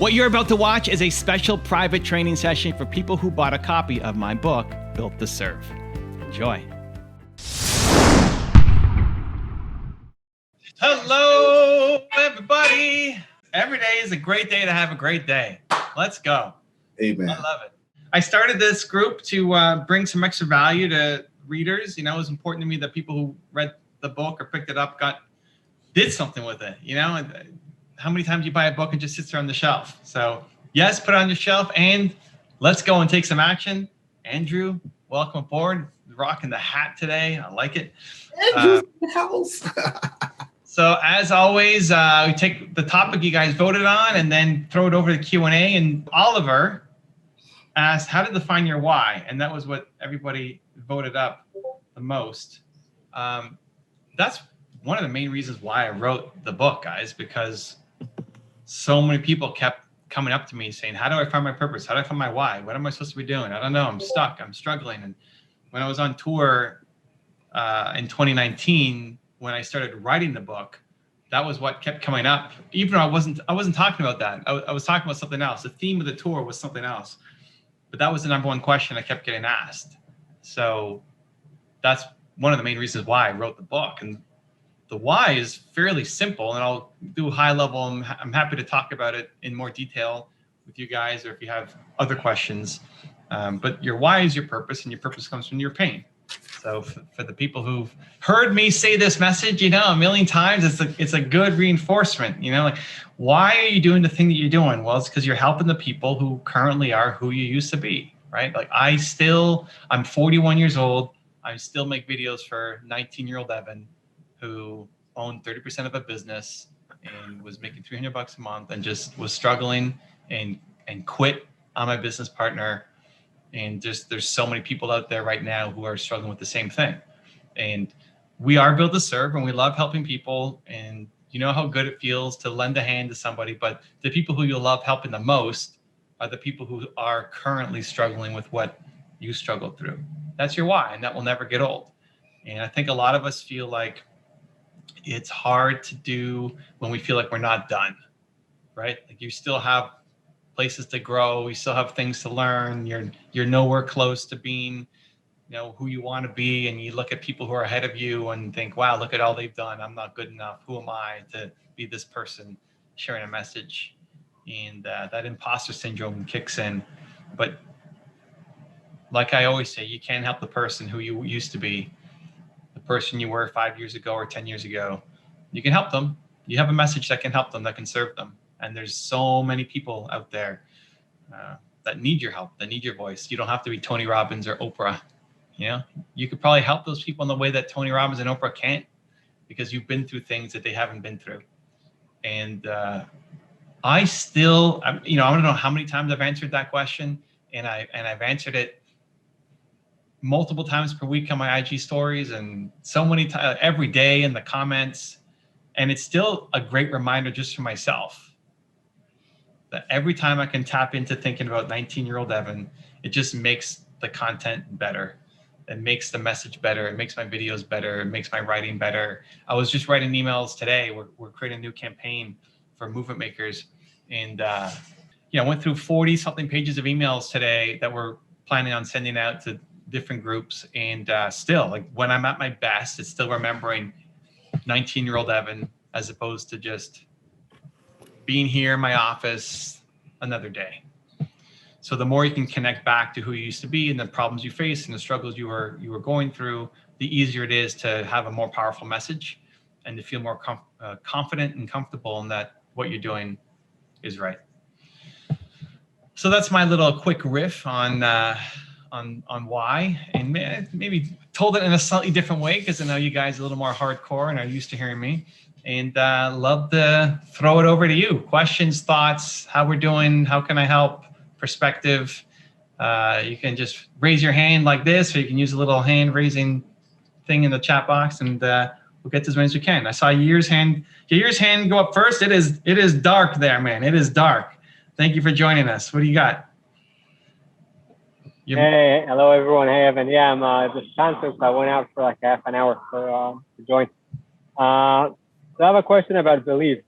What you're about to watch is a special private training session for people who bought a copy of my book, Built to Serve. Enjoy. Hello, everybody. Every day is a great day to have a great day. Let's go. Amen. I love it. I started this group to bring some extra value to readers. You know, it was important to me that people who read the book or picked it up did something with it. You know, how many times you buy a book and just sits there on the shelf? So yes, put it on your shelf and let's go and take some action. Andrew, welcome aboard. Rocking the hat today. I like it. Andrew's in the house. So as always, we take the topic you guys voted on and then throw it over to Q&A. And Oliver asked, how to define your why? And that was what everybody voted up the most. That's one of the main reasons why I wrote the book, guys, because so many people kept coming up to me saying, how do I find my purpose? How do I find my why? What am I supposed to be doing? I don't know. I'm stuck. I'm struggling. And when I was on tour in 2019, when I started writing the book, that was what kept coming up. Even though I wasn't talking about that. I was talking about something else. The theme of the tour was something else. But that was the number one question I kept getting asked. So that's one of the main reasons why I wrote the book. And the why is fairly simple, and I'll do high level. I'm happy to talk about it in more detail with you guys, or if you have other questions. But your why is your purpose, and your purpose comes from your pain. So for the people who've heard me say this message, you know, a million times, it's a good reinforcement. You know, like, why are you doing the thing that you're doing? Well, it's because you're helping the people who currently are who you used to be, right? Like I'm 41 years old. I still make videos for 19-year-old Evan, who owned 30% of a business and was making $300 a month and just was struggling and quit on my business partner. And just there's so many people out there right now who are struggling with the same thing. And we are built to serve, and we love helping people. And you know how good it feels to lend a hand to somebody, but the people who you love helping the most are the people who are currently struggling with what you struggled through. That's your why, and that will never get old. And I think a lot of us feel like it's hard to do when we feel like we're not done, right? Like you still have places to grow, you still have things to learn. You're nowhere close to being, you know, who you want to be. And you look at people who are ahead of you and think, wow, look at all they've done. I'm not good enough. Who am I to be this person sharing a message? And that imposter syndrome kicks in. But like I always say, you can't help the person who you used to be, the person you were 5 years ago or 10 years ago. You can help them. You have a message that can help them, that can serve them. And there's so many people out there that need your help, that need your voice. You don't have to be Tony Robbins or Oprah. You know, you could probably help those people in the way that Tony Robbins and Oprah can't, because you've been through things that they haven't been through. And I don't know how many times I've answered that question, and I've answered it multiple times per week on my IG stories, and so many times every day in the comments. And it's still a great reminder just for myself that every time I can tap into thinking about 19-year-old Evan, it just makes the content better. It makes the message better. It makes my videos better. It makes my writing better. I was just writing emails today. We're creating a new campaign for movement makers. And, I went through 40 something pages of emails today that we're planning on sending out to different groups. And still, like, when I'm at my best, it's still remembering 19-year-old Evan, as opposed to just being here in my office another day. So the more you can connect back to who you used to be and the problems you faced and the struggles you were going through, the easier it is to have a more powerful message and to feel more confident and comfortable in that what you're doing is right. So that's my little quick riff on why, and maybe told it in a slightly different way, because I know you guys are a little more hardcore and are used to hearing me. And love to throw it over to you. Questions, thoughts, how we're doing, how can I help, perspective. You can just raise your hand like this, or you can use a little hand raising thing in the chat box, and we'll get to as many as we can. I saw Year's hand go up first. It is dark there, man. It is dark. Thank you for joining us. What do you got? Hey, hello everyone. Hey Evan. Yeah, I'm just cancelled. I went out for like half an hour to join. So I have a question about belief.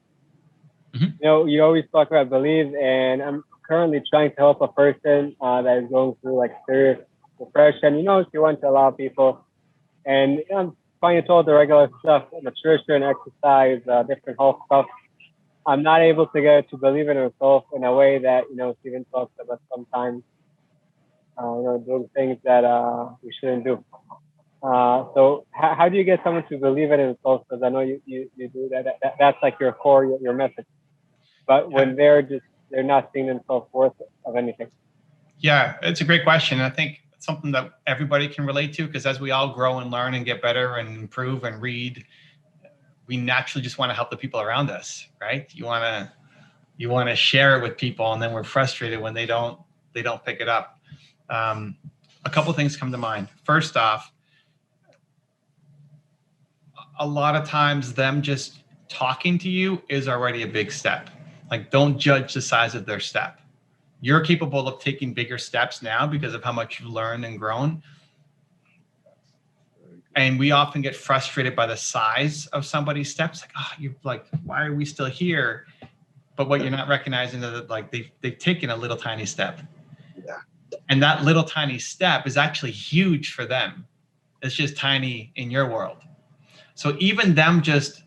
Mhm. You always talk about believe, and I'm currently trying to help a person that is going through like serious depression. She wants to allow people, and I'm trying to all the regular stuff, nutrition, exercise, different health stuff. I'm not able to get her to believe in herself in a way that Steven talks about sometimes. Doing things that we shouldn't do. So how do you get someone to believe in themselves? Because I know you do that. That's like your core, your message. But when they're not seeing themselves worth of anything. Yeah, it's a great question. I think it's something that everybody can relate to, because as we all grow and learn and get better and improve and read, we naturally just want to help the people around us, right? You want to share it with people, and then we're frustrated when they don't pick it up. A couple things come to mind. First off, a lot of times them just talking to you is already a big step. Like, don't judge the size of their step. You're capable of taking bigger steps now because of how much you've learned and grown. And we often get frustrated by the size of somebody's steps. Why are we still here? But what you're not recognizing is that they've taken a little tiny step. Yeah. And that little tiny step is actually huge for them. It's just tiny in your world. So even them just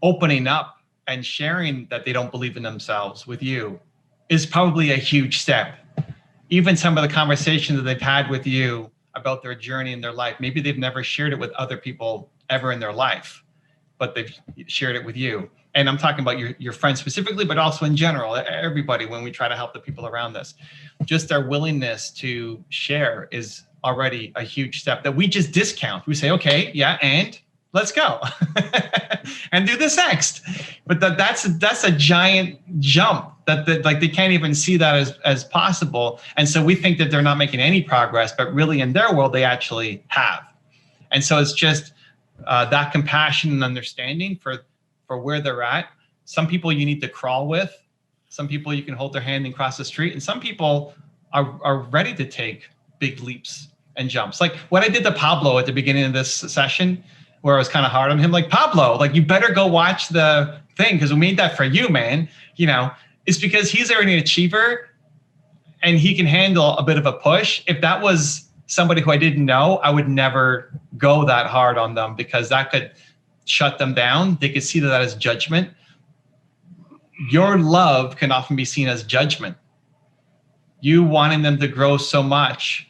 opening up and sharing that they don't believe in themselves with you is probably a huge step. Even some of the conversations that they've had with you about their journey in their life, maybe they've never shared it with other people ever in their life, but they've shared it with you. And I'm talking about your friends specifically, but also in general, everybody, when we try to help the people around us. Just their willingness to share is already a huge step that we just discount. We say, okay, yeah, and let's go and do this next. But that's a giant jump that they can't even see that as possible. And so we think that they're not making any progress, but really in their world, they actually have. And so it's just that compassion and understanding for where they're at. Some people you need to crawl with, some people you can hold their hand and cross the street, and some people are ready to take big leaps and jumps. Like what I did to Pablo at the beginning of this session, where I was kind of hard on him, like, Pablo, like, you better go watch the thing, because we made that for you, man. It's because he's already an achiever and he can handle a bit of a push. If that was somebody who I didn't know, I would never go that hard on them, because that could shut them down. They could see that as judgment. Your love can often be seen as judgment. You wanting them to grow so much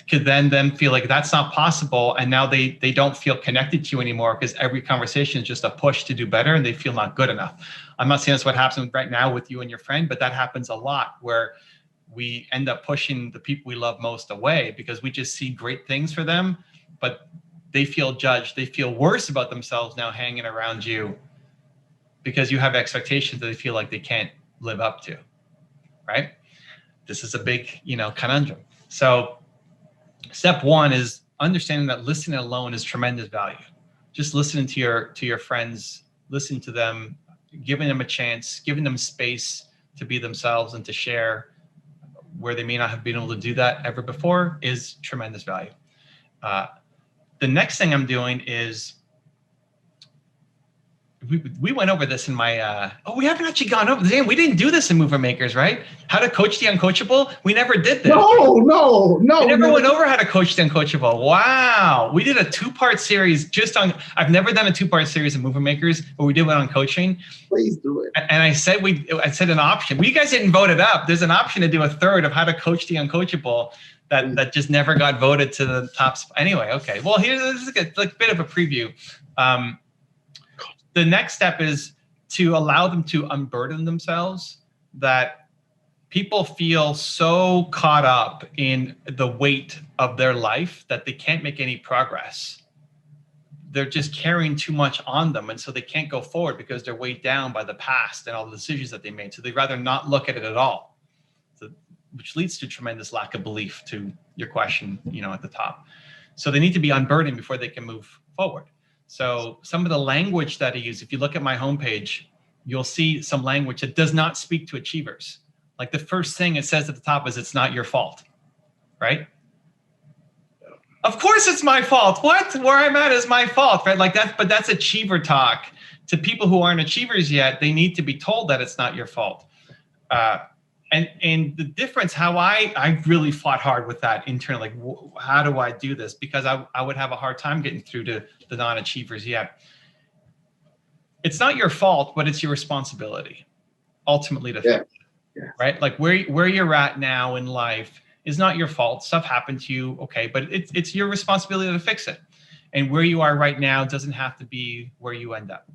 could then them feel like that's not possible, and now they don't feel connected to you anymore, because every conversation is just a push to do better and they feel not good enough. I'm not saying that's what happens right now with you and your friend, but that happens a lot, where we end up pushing the people we love most away because we just see great things for them, but they feel judged. They feel worse about themselves now hanging around you because you have expectations that they feel like they can't live up to, right? This is a big, conundrum. So step one is understanding that listening alone is tremendous value. Just listening to your friends, listening to them, giving them a chance, giving them space to be themselves and to share where they may not have been able to do that ever before is tremendous value. The next thing I'm doing is, we went over this in my, we haven't actually gone over this. We didn't do this in Mover Makers, right? How to coach the uncoachable. We never did this. No. We never went over how to coach the uncoachable. Wow. We did a 2-part series I've never done a 2-part series in Mover Makers, but we did one on coaching. Please do it. And I said an option. We guys didn't vote it up. There's an option to do a third of how to coach the uncoachable that just never got voted to the top. Anyway, okay. Well, here's a bit of a preview. The next step is to allow them to unburden themselves, that people feel so caught up in the weight of their life that they can't make any progress. They're just carrying too much on them. And so they can't go forward because they're weighed down by the past and all the decisions that they made. So they'd rather not look at it at all, which leads to tremendous lack of belief, to your question, at the top. So they need to be unburdened before they can move forward. So some of the language that I use, if you look at my homepage, you'll see some language that does not speak to achievers. Like the first thing it says at the top is, it's not your fault, right? Of course it's my fault. What? Where I'm at is my fault, right? Like that, but that's achiever talk to people who aren't achievers yet, they need to be told that it's not your fault. And the difference, how I really fought hard with that internally, like, how do I do this? Because I would have a hard time getting through to the non-achievers yet. It's not your fault, but it's your responsibility ultimately to fix it, right? Like where you're at now in life is not your fault. Stuff happened to you, okay, but it's your responsibility to fix it. And where you are right now doesn't have to be where you end up.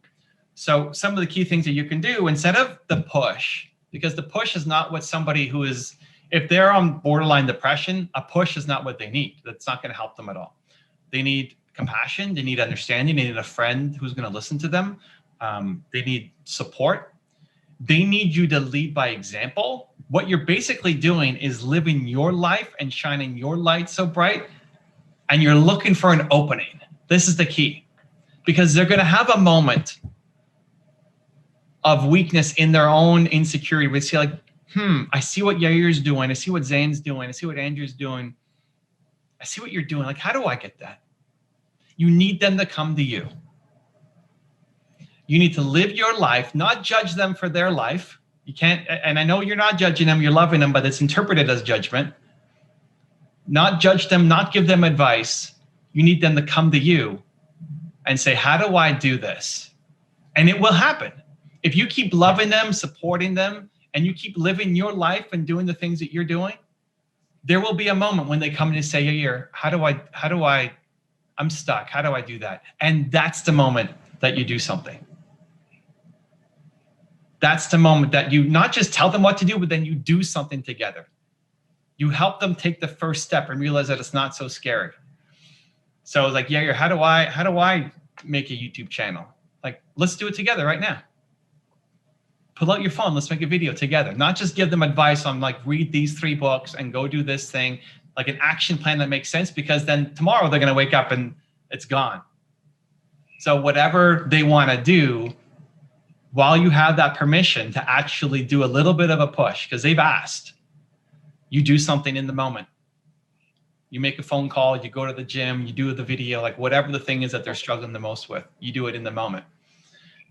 So some of the key things that you can do instead of the push, because the push is not what somebody who is, if they're on borderline depression, a push is not what they need. That's not going to help them at all. They need compassion. They need understanding. They need a friend who's going to listen to them. They need support. They need you to lead by example. What you're basically doing is living your life and shining your light so bright, and you're looking for an opening. This is the key, because they're going to have a moment of weakness in their own insecurity. We see like, I see what Yair's doing. I see what Zane's doing. I see what Andrew's doing. I see what you're doing. Like, how do I get that? You need them to come to you. You need to live your life, not judge them for their life. You can't, and I know you're not judging them, you're loving them, but it's interpreted as judgment. Not judge them, not give them advice. You need them to come to you and say, how do I do this? And it will happen. If you keep loving them, supporting them, and you keep living your life and doing the things that you're doing, there will be a moment when they come in and say, Yair, I'm stuck. How do I do that? And that's the moment that you do something. That's the moment that you not just tell them what to do, but then you do something together. You help them take the first step and realize that it's not so scary. So like, Yair, how do I make a YouTube channel? Like, let's do it together right now. Pull out your phone. Let's make a video together. Not just give them advice on like, read these 3 books and go do this thing, like an action plan that makes sense, because then tomorrow they're going to wake up and it's gone. So whatever they want to do, while you have that permission to actually do a little bit of a push, because they've asked, you do something in the moment. You make a phone call, you go to the gym, you do the video, like whatever the thing is that they're struggling the most with, you do it in the moment.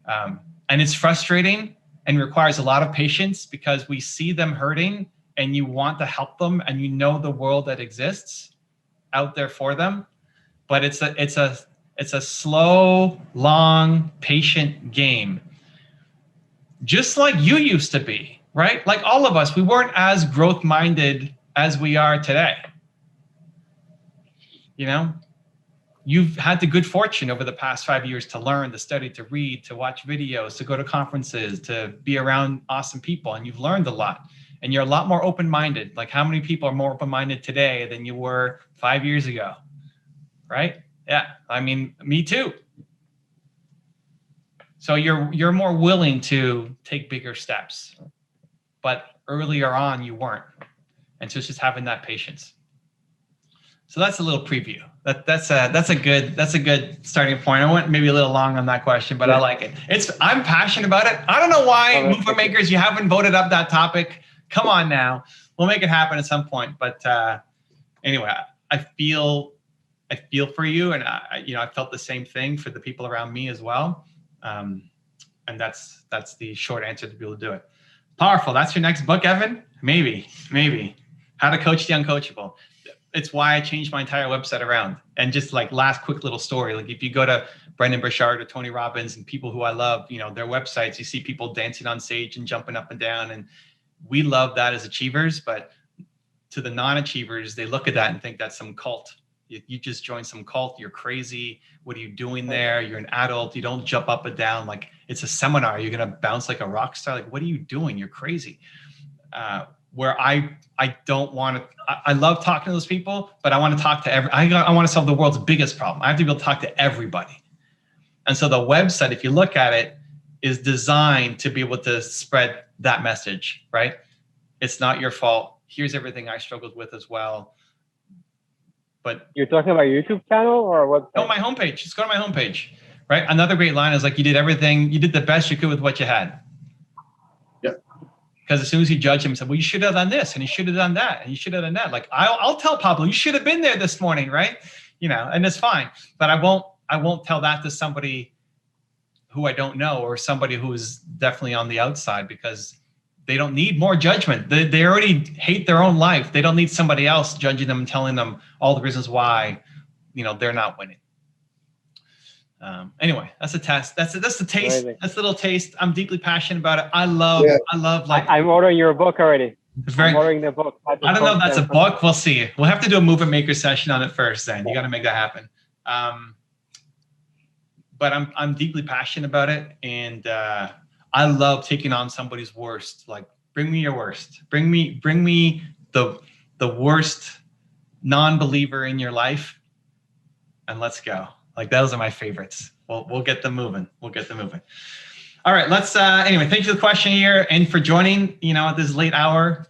And it's frustrating and requires a lot of patience, because we see them hurting and you want to help them, and you know the world that exists out there for them. But it's a slow, long, patient game. Just like you used to be, right? Like all of us, we weren't as growth-minded as we are today. You know, you've had the good fortune over the past 5 years to learn, to study, to read, to watch videos, to go to conferences, to be around awesome people. And you've learned a lot, and you're a lot more open-minded. Like, how many people are more open-minded today than you were 5 years ago? Right? Yeah. I mean, me too. So you're more willing to take bigger steps, but earlier on you weren't. And so it's just having that patience. So that's a little preview. That's a good starting point. I went maybe a little long on that question, but yeah. I like it. I'm passionate about it. I don't know why, movement makers, you haven't voted up that topic. Come on now, we'll make it happen at some point. But anyway, I feel for you, and I felt the same thing for the people around me as well. And that's the short answer to be able to do it. Powerful. That's your next book, Evan? Maybe. How to Coach the Uncoachable. It's why I changed my entire website around. And just like last quick little story, like if you go to Brendan Burchard or Tony Robbins and people who I love, their websites, you see people dancing on stage and jumping up and down. And we love that as achievers, but to the non-achievers, they look at that and think that's some cult. You just joined some cult. You're crazy. What are you doing there? You're an adult. You don't jump up and down. Like, it's a seminar. You're going to bounce like a rock star. Like, what are you doing? You're crazy. Where I don't want to, I love talking to those people, but I want to talk to I want to solve the world's biggest problem. I have to be able to talk to everybody. And so the website, if you look at it, is designed to be able to spread that message, right? It's not your fault. Here's everything I struggled with as well. But you're talking about your YouTube channel or what? No, my homepage. Just go to my homepage, right? Another great line is like, you did the best you could with what you had. Yep. Because as soon as you judge him, you said, well, you should have done this, and you should have done that, and you should have done that. Like, I'll tell Pablo, you should have been there this morning, right? And it's fine. But I won't tell that to somebody who I don't know or somebody who is definitely on the outside, because they don't need more judgment. They already hate their own life. They don't need somebody else judging them and telling them all the reasons why, they're not winning. Anyway, that's a test. That's the taste. Amazing. That's a little taste. I'm deeply passionate about it. I love like. I'm ordering your book already. I'm ordering the book. I don't know if that's a book. We'll see. We'll have to do a movement maker session on it first. Then you got to make that happen. But I'm deeply passionate about it, and I love taking on somebody's worst. Like, bring me your worst. Bring me the worst non-believer in your life, and let's go. Like, those are my favorites. We'll get them moving. All right, let's anyway, thank you for the question here and for joining, at this late hour.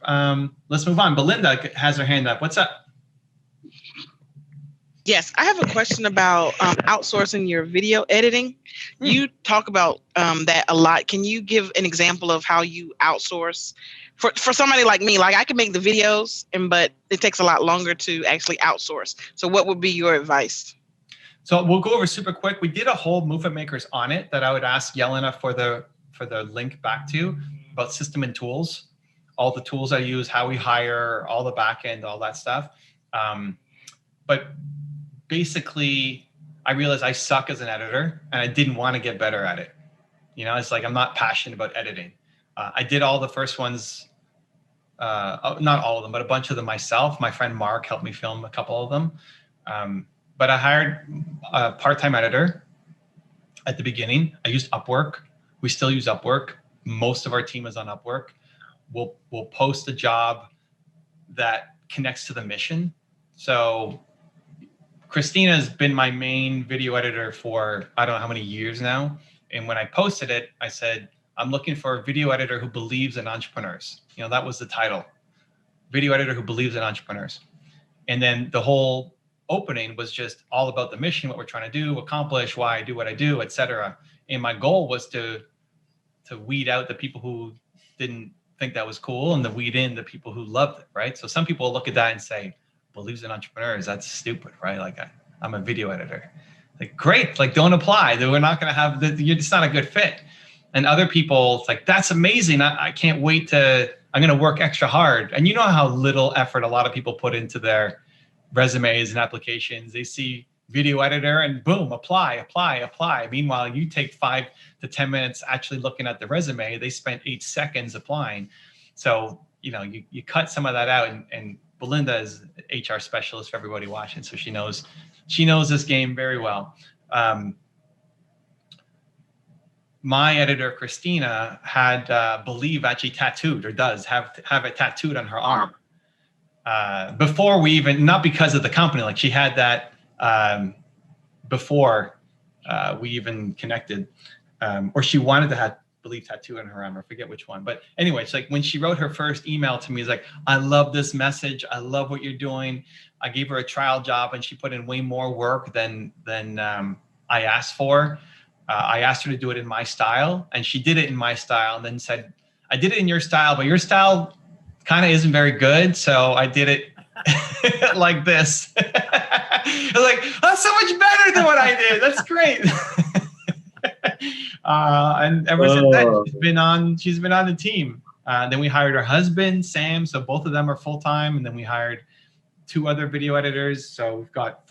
Let's move on. Belinda has her hand up. What's up? Yes, I have a question about outsourcing your video editing. You talk about that a lot. Can you give an example of how you outsource for somebody like me? Like, I can make the videos, but it takes a lot longer to actually outsource. So what would be your advice? So we'll go over super quick. We did a whole movement makers on it that I would ask Yelena for the link back to, about system and tools, all the tools I use, how we hire, all the back end, all that stuff. But basically, I realized I suck as an editor and I didn't want to get better at it. It's like, I'm not passionate about editing. I did all the first ones, not all of them, but a bunch of them myself. My friend Mark helped me film a couple of them. But I hired a part-time editor at the beginning. I used Upwork. We still use Upwork. Most of our team is on Upwork. We'll post a job that connects to the mission. So Christina has been my main video editor for, I don't know how many years now. And when I posted it, I said, I'm looking for a video editor who believes in entrepreneurs. That was the title. Video editor who believes in entrepreneurs. And then the whole opening was just all about the mission, what we're trying to do, accomplish, why I do what I do, etc. And my goal was to weed out the people who didn't think that was cool and to weed in the people who loved it, right? So some people look at that and say, believes in entrepreneurs, that's stupid, right? Like, I'm a video editor. Like, great, like, don't apply. We're not going to have, it's not a good fit. And other people, it's like, that's amazing. I can't wait I'm going to work extra hard. And you know how little effort a lot of people put into their resumes and applications. They see video editor and boom, apply. Meanwhile, you take 5 to 10 minutes actually looking at the resume. They spent 8 seconds applying. So, you cut some of that out, and Belinda is HR specialist for everybody watching. So she knows this game very well. My editor, Christina, had Believe actually tattooed, or does have it tattooed on her arm. Before we even, not because of the company, like, she had that before we even connected, or she wanted to have Believe tattoo on her arm. I forget which one, but anyway, it's like, when she wrote her first email to me, it's like, I love this message. I love what you're doing. I gave her a trial job and she put in way more work than I asked for. I asked her to do it in my style, and she did it in my style, and then said, I did it in your style, but your style kind of isn't very good. So I did it like this. I was like, that's so much better than what I did. That's great. And ever since then, she's been on the team. Then we hired her husband, Sam. So both of them are full-time. And then we hired 2 other video editors. So we've got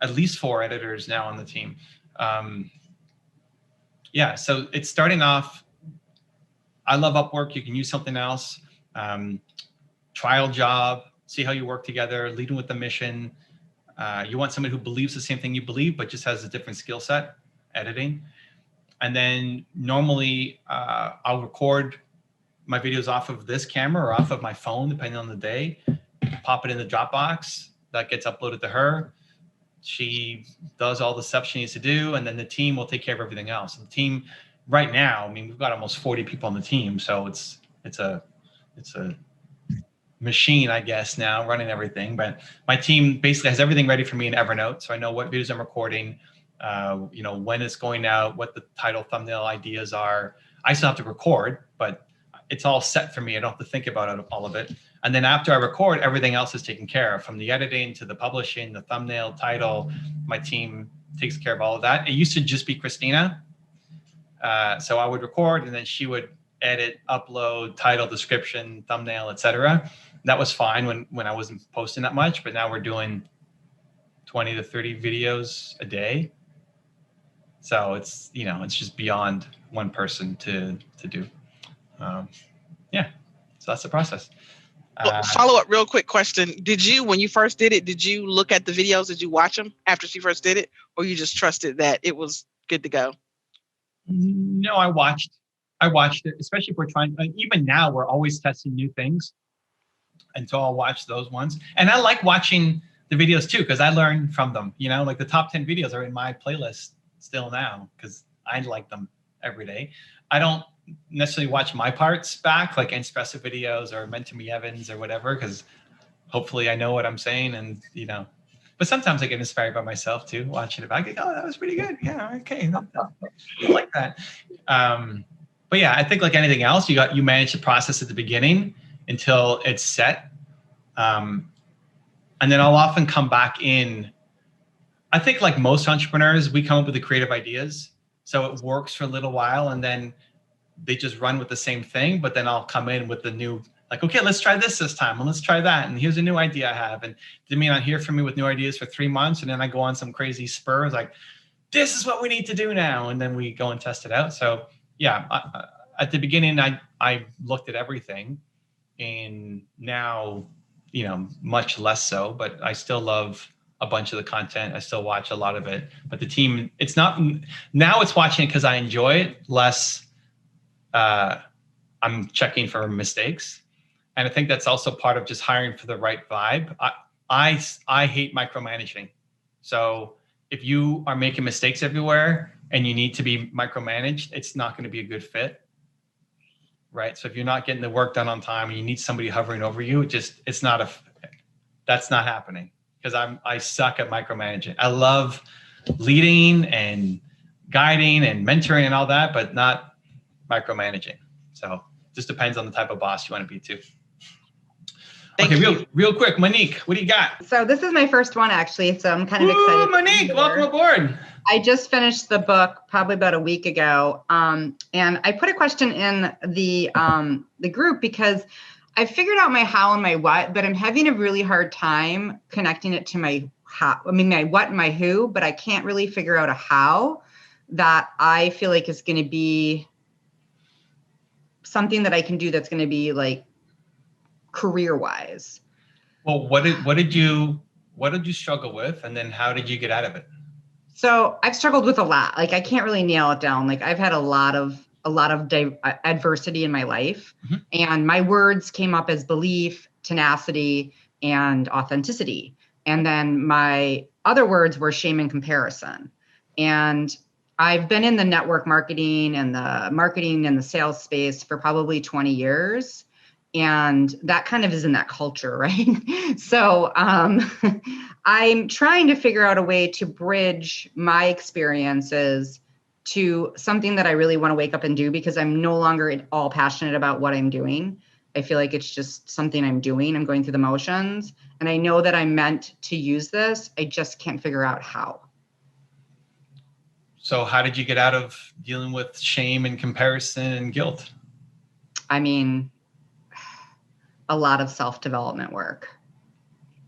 at least 4 editors now on the team. Yeah, so it's starting off. I love Upwork. You can use something else. Trial job, see how you work together, leading with the mission. You want somebody who believes the same thing you believe, but just has a different skill set, editing. And then normally I'll record my videos off of this camera or off of my phone, depending on the day, pop it in the Dropbox. That gets uploaded to her. She does all the stuff she needs to do, and then the team will take care of everything else. And the team right now, I mean, we've got almost 40 people on the team, so it's a machine, I guess, now running everything. But my team basically has everything ready for me in Evernote, so I know what videos I'm recording, when it's going out, what the title, thumbnail ideas are. I still have to record, but it's all set for me. I don't have to think about all of it. And then after I record, everything else is taken care of, from the editing to the publishing, the thumbnail, title. My team takes care of all of that. It used to just be Christina. So I would record and then she would edit, upload, title, description, thumbnail, etc. That was fine when I wasn't posting that much, but now we're doing 20 to 30 videos a day. So it's, it's just beyond one person to do. Yeah, so that's the process. Follow up real quick question. When you first did it, did you look at the videos? Did you watch them after she first did it? Or you just trusted that it was good to go? No, I watched it, especially if we're trying, even now we're always testing new things. And so I'll watch those ones. And I like watching the videos too, because I learn from them, like the top 10 videos are in my playlist still now, because I like them every day. I don't necessarily watch my parts back, like Espresso videos or Meant to Be Evans or whatever, because hopefully I know what I'm saying and, but sometimes I get inspired by myself too, watching it back. I go, oh, that was pretty good. Yeah, okay. I like that. But yeah, I think like anything else, you manage the process at the beginning until it's set. And then I'll often come back in. I think like most entrepreneurs, we come up with the creative ideas. So it works for a little while and then they just run with the same thing. But then I'll come in with the new, like, okay, let's try this time and let's try that. And here's a new idea I have. And they may not hear from me with new ideas for 3 months. And then I go on some crazy spur, like, this is what we need to do now. And then we go and test it out. So yeah, at the beginning, I looked at everything. And now, much less so, but I still love a bunch of the content. I still watch a lot of it, but the team, it's not, now it's watching it because I enjoy it, less I'm checking for mistakes. And I think that's also part of just hiring for the right vibe. I hate micromanaging. So if you are making mistakes everywhere and you need to be micromanaged, it's not going to be a good fit. Right. So if you're not getting the work done on time and you need somebody hovering over you, that's not happening, because I suck at micromanaging. I love leading and guiding and mentoring and all that, but not micromanaging. So just depends on the type of boss you want to be too. Thank you. Real quick, Monique, what do you got? So this is my first one actually, so I'm kind of excited. Monique, welcome aboard. I just finished the book probably about a week ago, and I put a question in the group because I figured out my how and my what, but I'm having a really hard time connecting it to my how. I mean, my what and my who, but I can't really figure out a how that I feel like is going to be something that I can do that's going to be like career-wise. Well, what did you struggle with, and then how did you get out of it? So I've struggled with a lot. Like I can't really nail it down. Like I've had a lot of adversity in my life, mm-hmm. and my words came up as belief, tenacity, and authenticity. And then my other words were shame and comparison. And I've been in the network marketing and the sales space for probably 20 years. And that kind of is in that culture, right? So I'm trying to figure out a way to bridge my experiences to something that I really want to wake up and do, because I'm no longer at all passionate about what I'm doing. I feel like it's just something I'm doing. I'm going through the motions. And I know that I'm meant to use this. I just can't figure out how. So how did you get out of dealing with shame and comparison and guilt? I mean, a lot of self-development work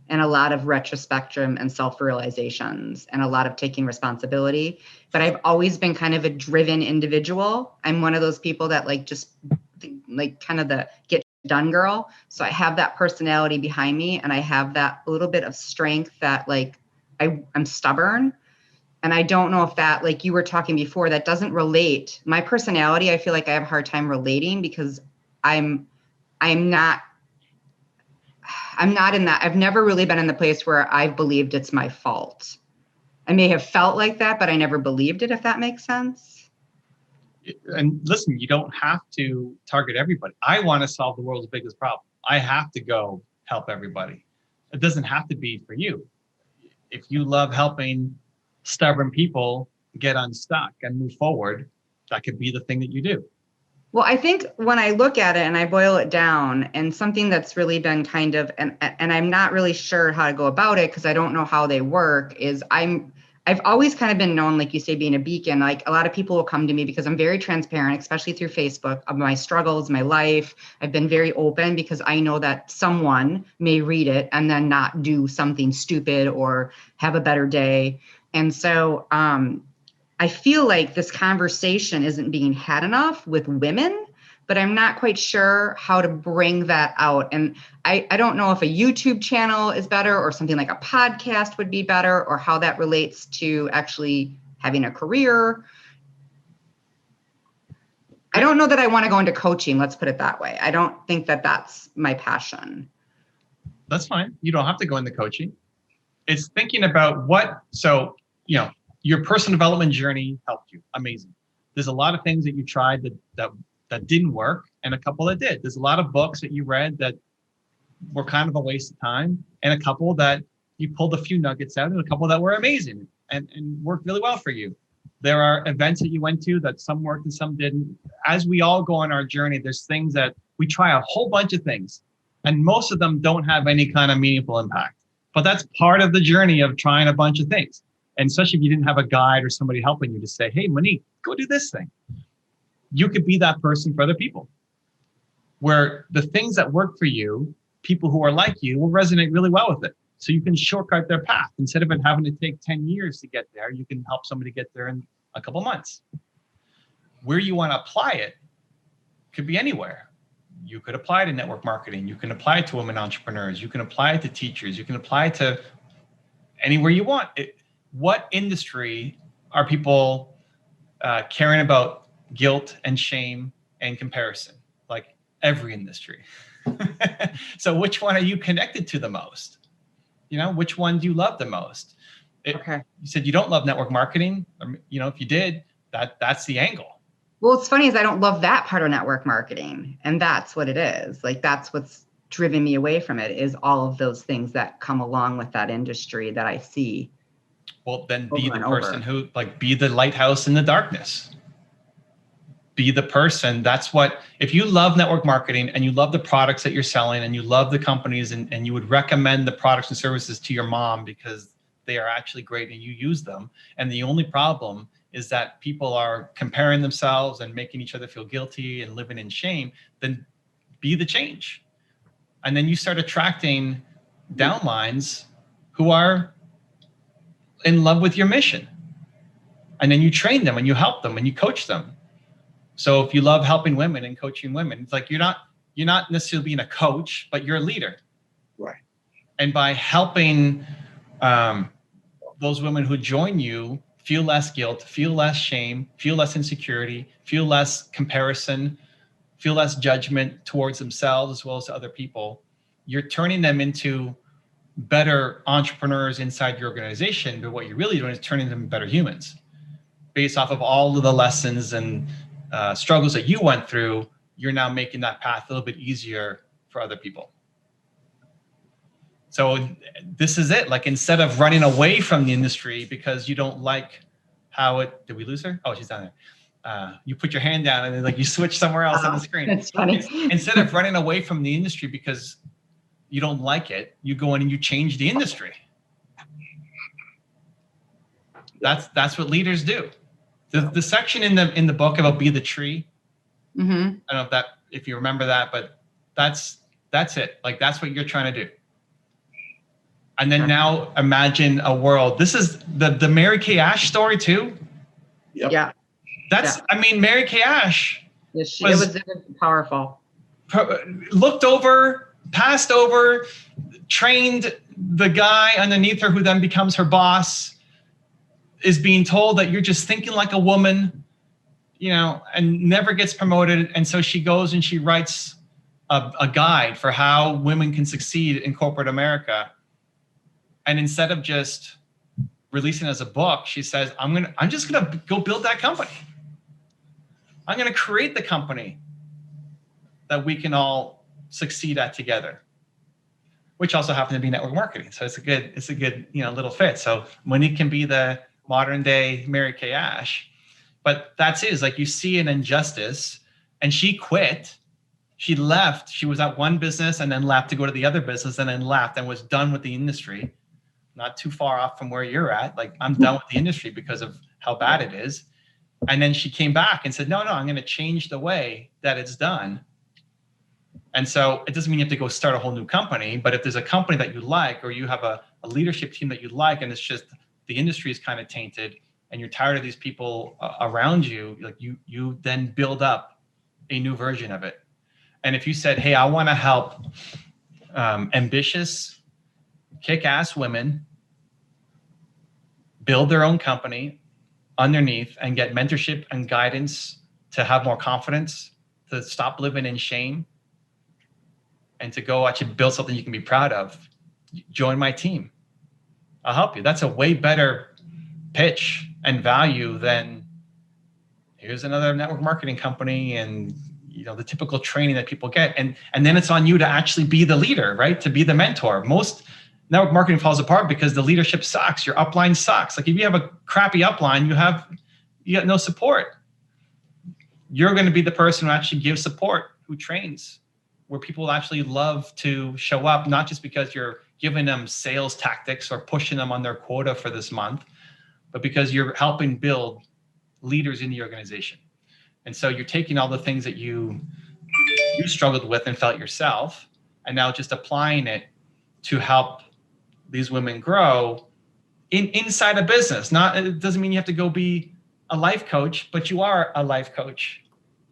and a lot of retrospection and self-realizations and a lot of taking responsibility. But I've always been kind of a driven individual. I'm one of those people that kind of the get done girl. So I have that personality behind me, and I have that little bit of strength that I'm stubborn. And I don't know if that, like you were talking before, that doesn't relate. My personality, I feel like I have a hard time relating because I'm not in that. I've never really been in the place where I've believed it's my fault. I may have felt like that, but I never believed it, if that makes sense. And listen, you don't have to target everybody. I want to solve the world's biggest problem. I have to go help everybody. It doesn't have to be for you. If you love helping stubborn people get unstuck and move forward, that could be the thing that you do. Well, I think when I look at it and I boil it down, and something that's really been kind of, and I'm not really sure how to go about it because I don't know how they work, is I'm I've always kind of been known, like you say, being a beacon. Like a lot of people will come to me because I'm very transparent, especially through Facebook, of my struggles, my life. I've been very open because I know that someone may read it and then not do something stupid or have a better day. And so I feel like this conversation isn't being had enough with women, but I'm not quite sure how to bring that out. And I don't know if a YouTube channel is better or something like a podcast would be better, or how that relates to actually having a career. I don't know that I want to go into coaching. Let's put it that way. I don't think that that's my passion. That's fine. You don't have to go into coaching. It's thinking about so, your personal development journey helped you. Amazing. There's a lot of things that you tried that didn't work, and a couple that did. There's a lot of books that you read that were kind of a waste of time, and a couple that you pulled a few nuggets out, and a couple that were amazing and worked really well for you. There are events that you went to that some worked and some didn't. As we all go on our journey, there's things that we try a whole bunch of things, and most of them don't have any kind of meaningful impact. But that's part of the journey of trying a bunch of things. And especially if you didn't have a guide or somebody helping you to say, hey, Monique, go do this thing. You could be that person for other people, where the things that work for you, people who are like you will resonate really well with it. So you can shortcut their path. Instead of it having to take 10 years to get there, you can help somebody get there in a couple months. Where you want to apply it could be anywhere. You could apply to network marketing. You can apply it to women entrepreneurs. You can apply it to teachers. You can apply it to anywhere you want. What industry are people caring about guilt and shame and comparison? Like every industry. So which one are you connected to the most? Which one do you love the most? Okay. You said you don't love network marketing. If you did, that's the angle. Well, what's funny is I don't love that part of network marketing. And that's what it is. Like, that's what's driven me away from it, is all of those things that come along with that industry that I see. Well, then be the person who, be the lighthouse in the darkness. Be the person. That's what, if you love network marketing and you love the products that you're selling and you love the companies and you would recommend the products and services to your mom because they are actually great and you use them. And the only problem is that people are comparing themselves and making each other feel guilty and living in shame, then be the change. And then you start attracting downlines who are in love with your mission. And then you train them and you help them and you coach them. So if you love helping women and coaching women, it's like you're not necessarily being a coach, but you're a leader. Right. And by helping those women who join you feel less guilt, feel less shame, feel less insecurity, feel less comparison, feel less judgment towards themselves as well as to other people, you're turning them into better entrepreneurs inside your organization. But what you're really doing is turning them into better humans based off of all of the lessons and struggles that you went through. You're now making that path a little bit easier for other people. So this is it. Like, instead of running away from the industry because you don't like how it, did we lose her? Oh, she's down there. You put your hand down and then you switch somewhere else on the screen. That's funny. Instead of running away from the industry because you don't like it, you go in and you change the industry. That's what leaders do. The section in the book about Be the Tree. Mm-hmm. I don't know if you remember that, but that's it. Like, that's what you're trying to do. And then now imagine a world. This is the Mary Kay Ash story too. Yep. Yeah. I mean, Mary Kay Ash It was powerful. Looked over, passed over, trained the guy underneath her who then becomes her boss, is being told that you're just thinking like a woman, and never gets promoted. And so she goes and she writes a guide for how women can succeed in corporate America. And instead of just releasing it as a book, she says, I'm just gonna go build that company. I'm gonna create the company that we can all succeed at together, which also happens to be network marketing. So it's a good little fit. So Monique can be the modern day Mary Kay Ash, but that's it. Is like, you see an injustice, and she quit. She left. She was at one business and then left to go to the other business and then left and was done with the industry. not too far off from where you're at. Like, I'm done with the industry because of how bad it is. And then she came back and said, no, I'm going to change the way that it's done. And so it doesn't mean you have to go start a whole new company, but if there's a company that you like, or you have a leadership team that you like, and it's just the industry is kind of tainted and you're tired of these people around you, like you then build up a new version of it. And if you said, hey, I want to help ambitious, kick-ass women build their own company underneath and get mentorship and guidance to have more confidence, to stop living in shame, and to go actually build something you can be proud of, join my team. I'll help you. That's a way better pitch and value than here's another network marketing company and the typical training that people get. And then it's on you to actually be the leader, right? To be the mentor. Most network marketing falls apart because the leadership sucks. Your upline sucks. Like if you have a crappy upline, you got no support. You're going to be the person who actually gives support, who trains, where people actually love to show up, not just because you're giving them sales tactics or pushing them on their quota for this month, but because you're helping build leaders in the organization. And so you're taking all the things that you struggled with and felt yourself, and now just applying it to help these women grow inside a business. It doesn't mean you have to go be a life coach, but you are a life coach,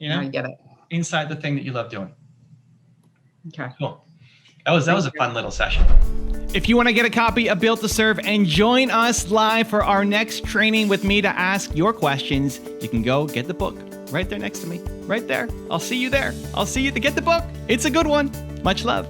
I get it. inside the thing that you love doing. Okay. Cool. That was a fun little session. If you want to get a copy of Built to Serve and join us live for our next training with me to ask your questions, you can go get the book right there next to me, right there. I'll see you there. I'll see you to get the book. It's a good one. Much love.